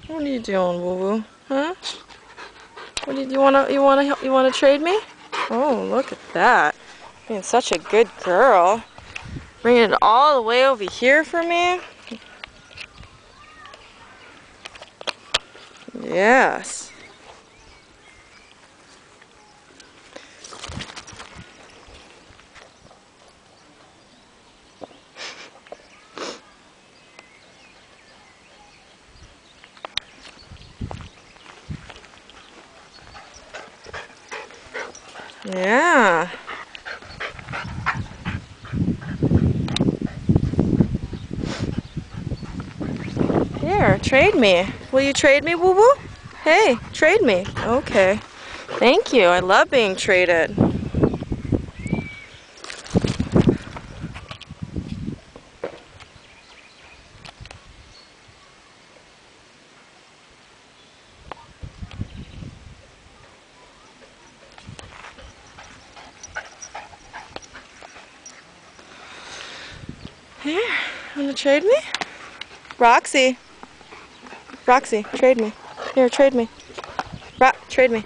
What are you doing, Woo Woo? Huh? What do you wanna trade me? Oh, look at that. Being such a good girl. Bringing it all the way over here for me. Yes. Yeah. Here, trade me. Will you trade me, Woo Woo? Hey, trade me. Okay. Thank you. I love being traded. Here, wanna trade me? Roxy. Roxy, trade me. Here, trade me. Trade me.